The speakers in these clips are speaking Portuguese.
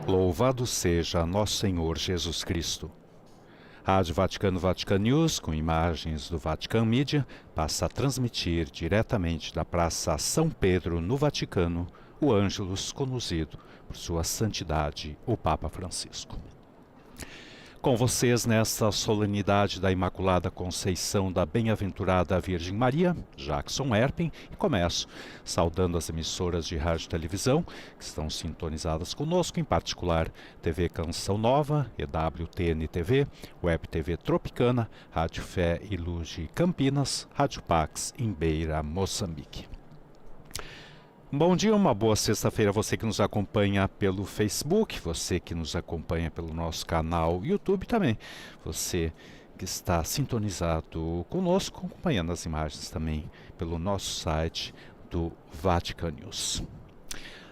Louvado seja nosso Senhor Jesus Cristo. Rádio Vaticano Vatican News, com imagens do Vatican Media, passa a transmitir diretamente da Praça São Pedro, no Vaticano, o Ângelus conduzido por Sua Santidade, o Papa Francisco. Com vocês nesta solenidade da Imaculada Conceição da Bem-aventurada Virgem Maria, Jackson Erpin, e começo saudando as emissoras de rádio e televisão que estão sintonizadas conosco, em particular TV Canção Nova, EWTN TV, Web TV Tropicana, Rádio Fé e Luz de Campinas, Rádio Pax em Beira, Moçambique. Bom dia, uma boa sexta-feira a você que nos acompanha pelo Facebook, você que nos acompanha pelo nosso canal YouTube também, você que está sintonizado conosco, acompanhando as imagens também pelo nosso site do Vatican News.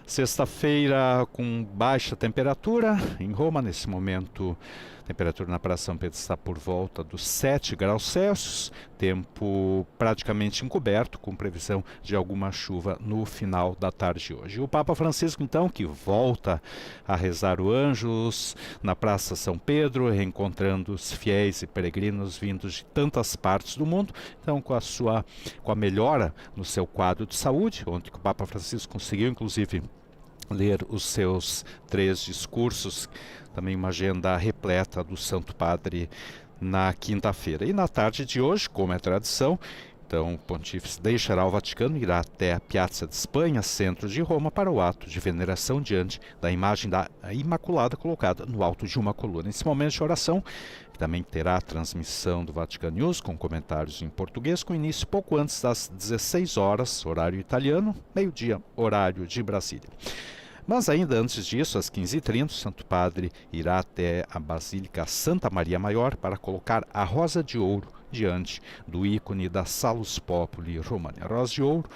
Sexta-feira com baixa temperatura em Roma, nesse momento a temperatura na Praça São Pedro está por volta dos 7 graus Celsius, tempo praticamente encoberto, com previsão de alguma chuva no final da tarde de hoje. O Papa Francisco, então, que volta a rezar o Ângelus na Praça São Pedro, reencontrando os fiéis e peregrinos vindos de tantas partes do mundo, então com a melhora no seu quadro de saúde, onde o Papa Francisco conseguiu, inclusive, ler os seus 3 discursos, também uma agenda repleta do Santo Padre na quinta-feira. E na tarde de hoje, como é tradição, então o Pontífice deixará o Vaticano e irá até a Piazza de Espanha, centro de Roma, para o ato de veneração diante da imagem da Imaculada colocada no alto de uma coluna. Nesse momento de oração, que também terá a transmissão do Vatican News com comentários em português, com início pouco antes das 16 horas, horário italiano, meio-dia, horário de Brasília. Mas ainda antes disso, às 15h30, o Santo Padre irá até a Basílica Santa Maria Maior para colocar a Rosa de Ouro diante do ícone da Salus Populi Romani. A Rosa de Ouro,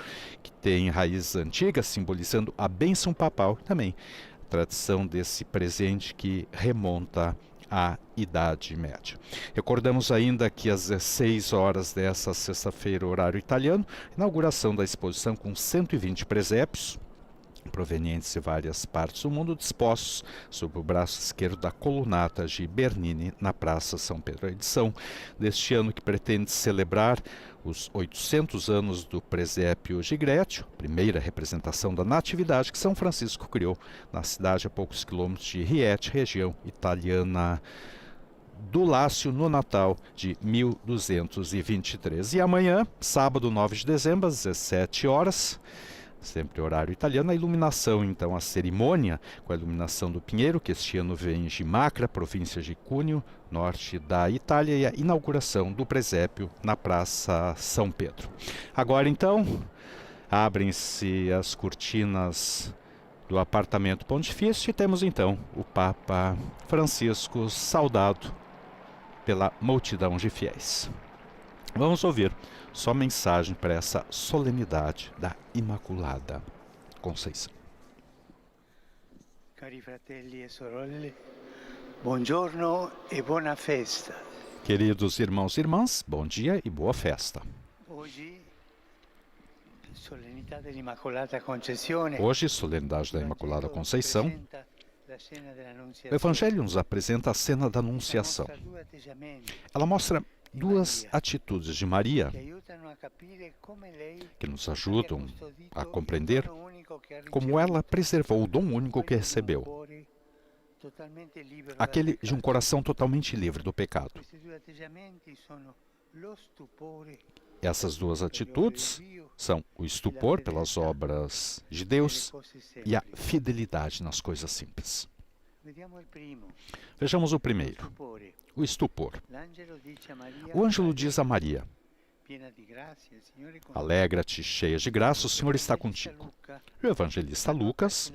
que tem raízes antigas, simbolizando a bênção papal, e também a tradição desse presente que remonta à Idade Média. Recordamos ainda que às 16 horas dessa sexta-feira, horário italiano, inauguração da exposição com 120 presépios, provenientes de várias partes do mundo, dispostos sob o braço esquerdo da colunata de Bernini na Praça São Pedro. A edição deste ano, que pretende celebrar os 800 anos do presépio Gigretio, primeira representação da Natividade que São Francisco criou na cidade a poucos quilômetros de Rieti, região italiana do Lácio, no Natal de 1223. E amanhã, sábado 9 de dezembro, às 17 horas, sempre horário italiano, a iluminação, então, a cerimônia com a iluminação do Pinheiro, que este ano vem de Macra, província de Cuneo, norte da Itália, e a inauguração do presépio na Praça São Pedro. Agora, então, abrem-se as cortinas do apartamento pontifício e temos, então, o Papa Francisco saudado pela multidão de fiéis. Vamos ouvir sua mensagem para essa solenidade da Imaculada Conceição. Cari fratelli e sorelle, buongiorno e buona festa. Queridos irmãos e irmãs, bom dia e boa festa. Hoje, solenità dell'Immacolata Concezione. Hoje, solenidade da Imaculada Conceição, o Evangelho nos apresenta a cena da Anunciação. Ela mostra 2 atitudes de Maria que nos ajudam a compreender como ela preservou o dom único que recebeu, aquele de um coração totalmente livre do pecado. Essas 2 atitudes são o estupor pelas obras de Deus e a fidelidade nas coisas simples. Vejamos o primeiro, o estupor. O ângelo diz a Maria: alegra-te, cheia de graça, o Senhor está contigo. E o evangelista Lucas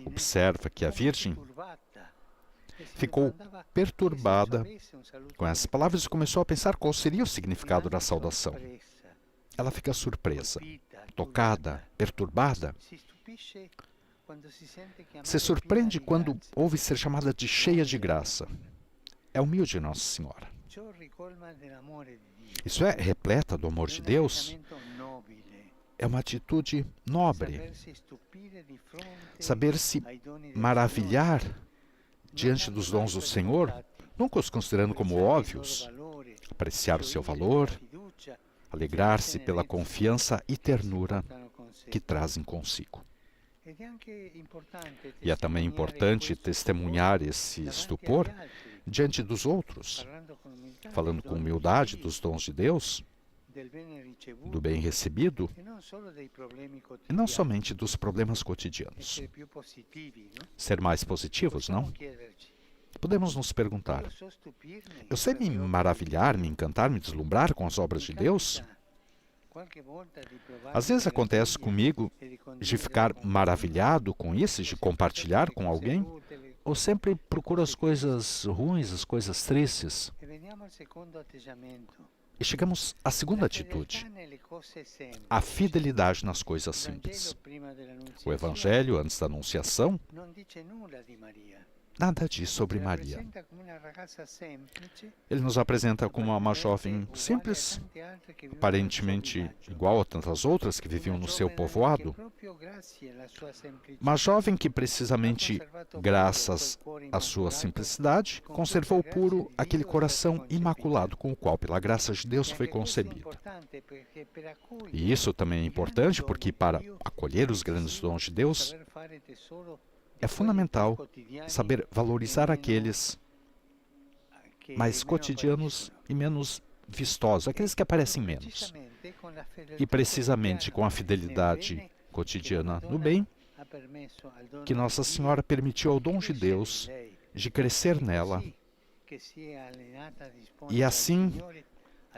observa que a Virgem ficou perturbada com essas palavras e começou a pensar qual seria o significado da saudação. Ela fica surpresa, tocada, perturbada. Se surpreende quando ouve ser chamada de cheia de graça. É humilde Nossa Senhora. Isso é repleta do amor de Deus. É uma atitude nobre. Saber se maravilhar diante dos dons do Senhor, nunca os considerando como óbvios, apreciar o seu valor, alegrar-se pela confiança e ternura que trazem consigo. E é também importante testemunhar esse estupor diante dos outros, falando com humildade dos dons de Deus, do bem recebido, e não somente dos problemas cotidianos. Ser mais positivos, não? Podemos nos perguntar: eu sei me maravilhar, me encantar, me deslumbrar com as obras de Deus? Às vezes acontece comigo de ficar maravilhado com isso, de compartilhar com alguém, ou sempre procuro as coisas ruins, as coisas tristes. E chegamos à segunda atitude, a fidelidade nas coisas simples. O Evangelho, antes da Anunciação, nada diz sobre Maria. Ele nos apresenta como uma jovem simples, aparentemente igual a tantas outras que viviam no seu povoado. Uma jovem que, precisamente graças à sua simplicidade, conservou puro aquele coração imaculado com o qual, pela graça de Deus, foi concebida. E isso também é importante porque, para acolher os grandes dons de Deus, é fundamental saber valorizar aqueles mais cotidianos e menos vistosos, aqueles que aparecem menos. E precisamente com a fidelidade cotidiana no bem, que Nossa Senhora permitiu ao dom de Deus de crescer nela e assim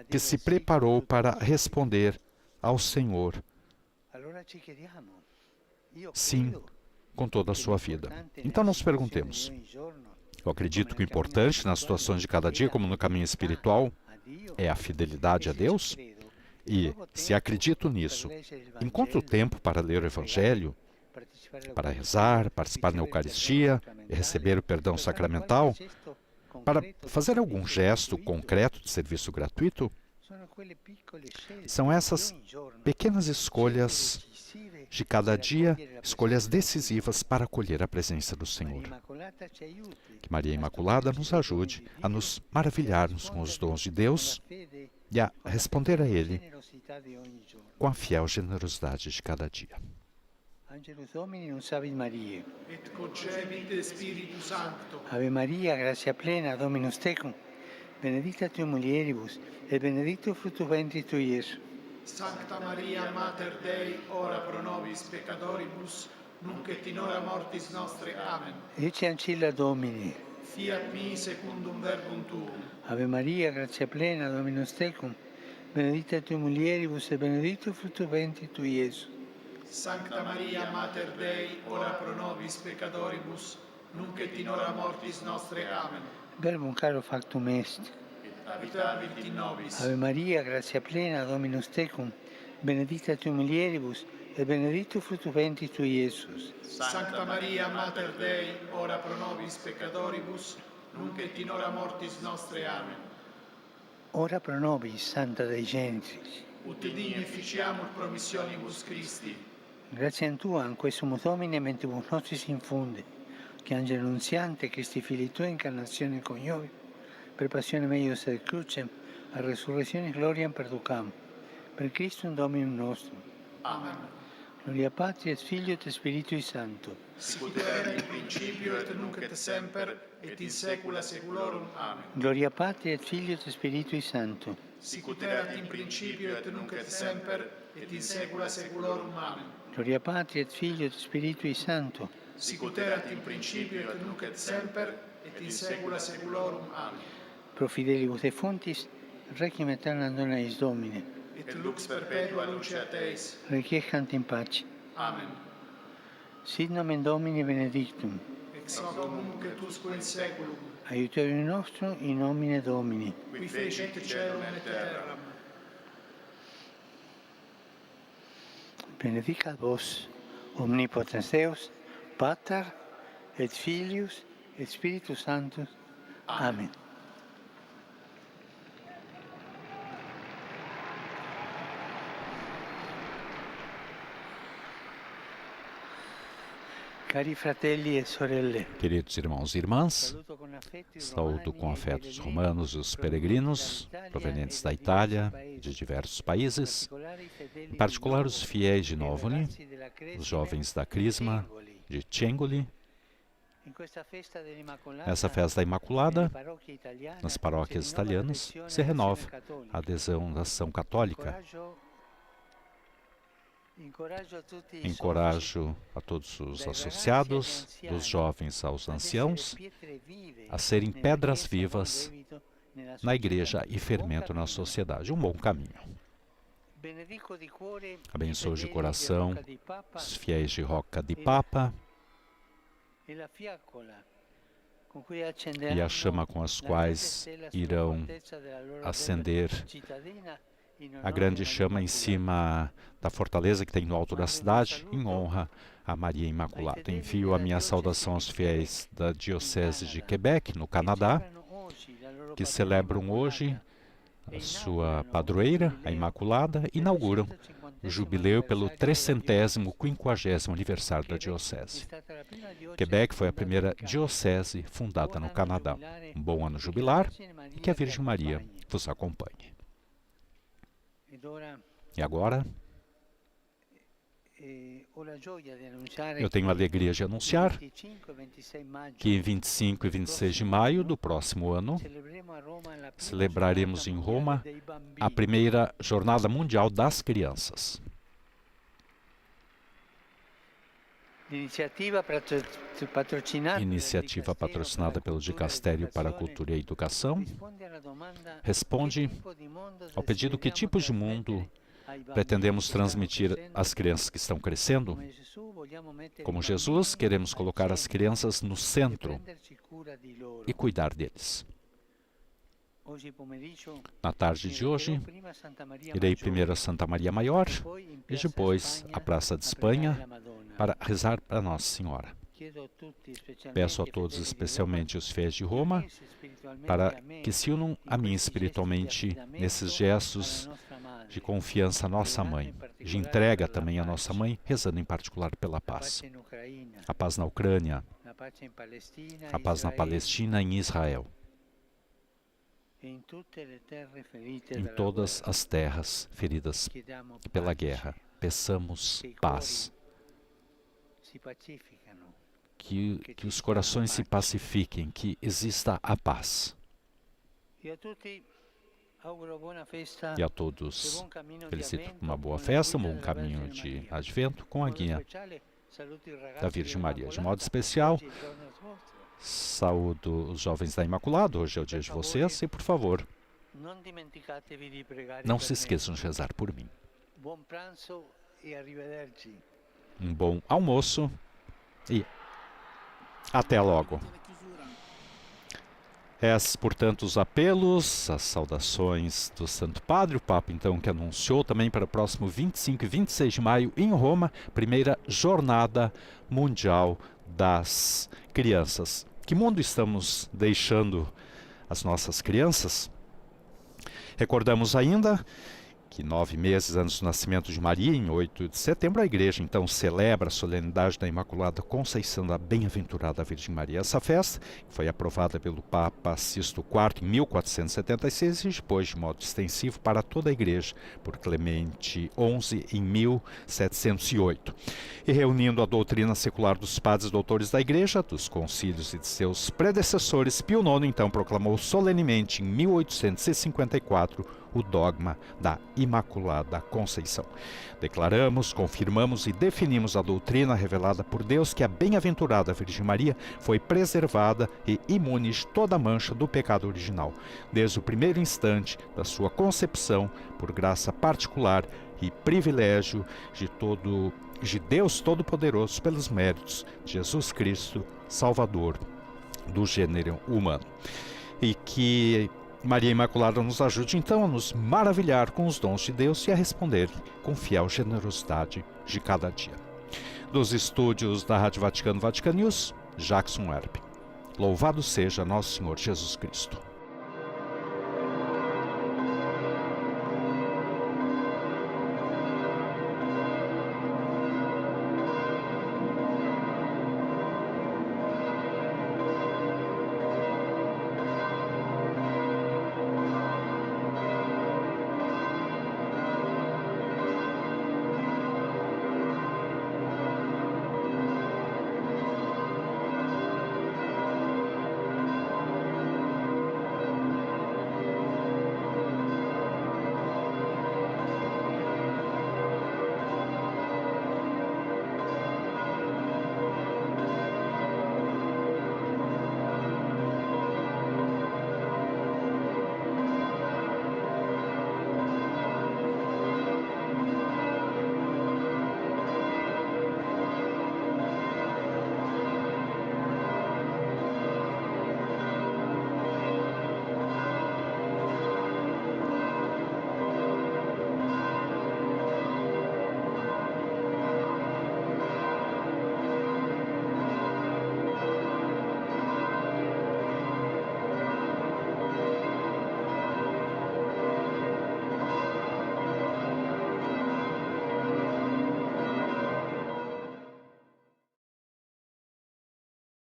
que se preparou para responder ao Senhor sim, com toda a sua vida. Então nos perguntemos, eu acredito que o importante nas situações de cada dia, como no caminho espiritual, é a fidelidade a Deus? E, se acredito nisso, encontro tempo para ler o Evangelho, para rezar, participar na Eucaristia e receber o perdão sacramental, para fazer algum gesto concreto de serviço gratuito? São essas pequenas escolhas de cada dia, escolhas decisivas para acolher a presença do Senhor. Que Maria Imaculada nos ajude a nos maravilharmos com os dons de Deus e a responder a Ele com a fiel generosidade de cada dia. Angelus Domini, non savit Mariae. Et concepit Spiritus Sancto. Ave Maria, gratia plena, Dominus tecum, benedicta tu mulieribus, et benedictus fructus ventris tui, Iesus. Sancta Maria, Mater Dei, ora pro nobis peccatoribus, nunc et in hora mortis nostre. Amen. Ecce ancilla Domini. Fiat mi secundum verbum tuum. Ave Maria, gratia plena, Dominus tecum, benedicta tu mulieribus, et benedictus fructus ventris tui, Iesus. Sancta Maria, Mater Dei, ora pro nobis peccatoribus, nunc et in hora mortis nostre. Amen. Verbum caro factum est. Habitavit in nobis. Ave Maria, gratia plena, Dominus tecum, benedicta tu mulieribus, et benedictus fructus ventris tui, Iesus. Sancta Maria, Mater Dei, ora pro nobis peccatoribus, nunc et in hora mortis nostre. Amen. Ora pro nobis, Santa Dei Gentris. Ut digne ficiamur promissionibus Christi. Grazie a Tua, in questo Domine, mentibus nostris infunde, che Angelo Nunziante, Christi Fili Tua, incarnazione coniovi, per passione meius et crucem, a resurrezione gloriam perducam, per Christum Dominum nostrum. Amen. Gloria Patri et Filio et Spiritui Sancto. Sicut erat in principio et nunc et semper et in saecula saeculorum. Amen. Gloria Patri et Filio et Spiritui Sancto. Sicut erat in principio et nunc et semper et in saecula saeculorum. Amen. Gloria Patri et Filio et Spiritui Sancto. Sicut erat in principio et nunc et semper et in saecula saeculorum. Amen. Pro fidelibus defuntis, requiem aeternam dona eis Domine. Et lux perpetua luceat eis. Requiescant in pace. Amen. Sit nomen Domini benedictum. Ex hoc nunc et usque in saeculum. Aiutorium nostrum in nomine Domini. Qui fecit caelum et terram. Benedicat vos, omnipotens Deus, Pater et Filius et Spiritus Sanctus. Amen. Cari fratelli e sorelle, Queridos irmãos e irmãs, saluto com afeto i saúdo com romani e afeto os pellegrini romanos e os peregrinos provenientes da Itália e de diversos países, em particular os fiéis de Novoli, os jovens da Crisma, de Cengoli. Nessa festa da Imaculada, nas paróquias italianas, se renova a adesão da ação católica. Encorajo a todos os associados, dos jovens aos anciãos, a serem pedras vivas na igreja e fermento na sociedade. Um bom caminho. Abençoo de coração os fiéis de Rocca di Papa e a chama com as quais irão acender a grande chama em cima da fortaleza que tem no alto da cidade, em honra a Maria Imaculada. Envio a minha saudação aos fiéis da Diocese de Quebec, no Canadá, que celebram hoje a sua padroeira, a Imaculada, e inauguram o jubileu pelo 350º aniversário da Diocese. Quebec foi a primeira diocese fundada no Canadá. Um bom ano jubilar e que a Virgem Maria vos acompanhe. E agora, eu tenho a alegria de anunciar que em 25 e 26 de maio do próximo ano, celebraremos em Roma a primeira Jornada Mundial das Crianças. Iniciativa patrocinada pelo Dicastério para a Cultura e a Educação, responde ao pedido que tipos de mundo pretendemos transmitir às crianças que estão crescendo. Como Jesus, queremos colocar as crianças no centro e cuidar deles. Na tarde de hoje, irei primeiro a Santa Maria Maior e depois à Praça de Espanha para rezar para Nossa Senhora. Peço a todos, especialmente os fiéis de Roma, para que se unam a mim espiritualmente nesses gestos de confiança à nossa Mãe, de entrega também à nossa Mãe, rezando em particular pela paz. A paz na Ucrânia, a paz na Palestina e em Israel. Em todas as terras feridas pela guerra, peçamos paz. Que os corações se pacifiquem, que exista a paz. E a todos felicito uma boa festa, um bom caminho de advento com a guia da Virgem Maria. De modo especial, saúdo os jovens da Imaculada, hoje é o dia de vocês, e por favor, não se esqueçam de rezar por mim. Um bom almoço e até logo. Esses, portanto, os apelos, as saudações do Santo Padre, o Papa, então, que anunciou também para o próximo 25 e 26 de maio, em Roma, primeira Jornada Mundial das Crianças. Que mundo estamos deixando as nossas crianças? Recordamos ainda que 9 meses antes do nascimento de Maria, em 8 de setembro, a Igreja então celebra a solenidade da Imaculada Conceição da Bem-aventurada Virgem Maria. Essa festa foi aprovada pelo Papa Sisto IV em 1476 e depois, de modo extensivo, para toda a Igreja, por Clemente XI em 1708. E reunindo a doutrina secular dos padres e doutores da Igreja, dos concílios e de seus predecessores, Pio IX então proclamou solenemente em 1854 o dogma da Imaculada Conceição. Declaramos, confirmamos e definimos a doutrina revelada por Deus que a bem-aventurada Virgem Maria foi preservada e imune de toda mancha do pecado original, desde o primeiro instante da sua concepção, por graça particular e privilégio de Deus Todo-Poderoso pelos méritos de Jesus Cristo, Salvador do gênero humano. E que Maria Imaculada nos ajude então a nos maravilhar com os dons de Deus e a responder com fiel generosidade de cada dia. Dos estúdios da Rádio Vaticano, Vatican News, Jackson Herb. Louvado seja Nosso Senhor Jesus Cristo.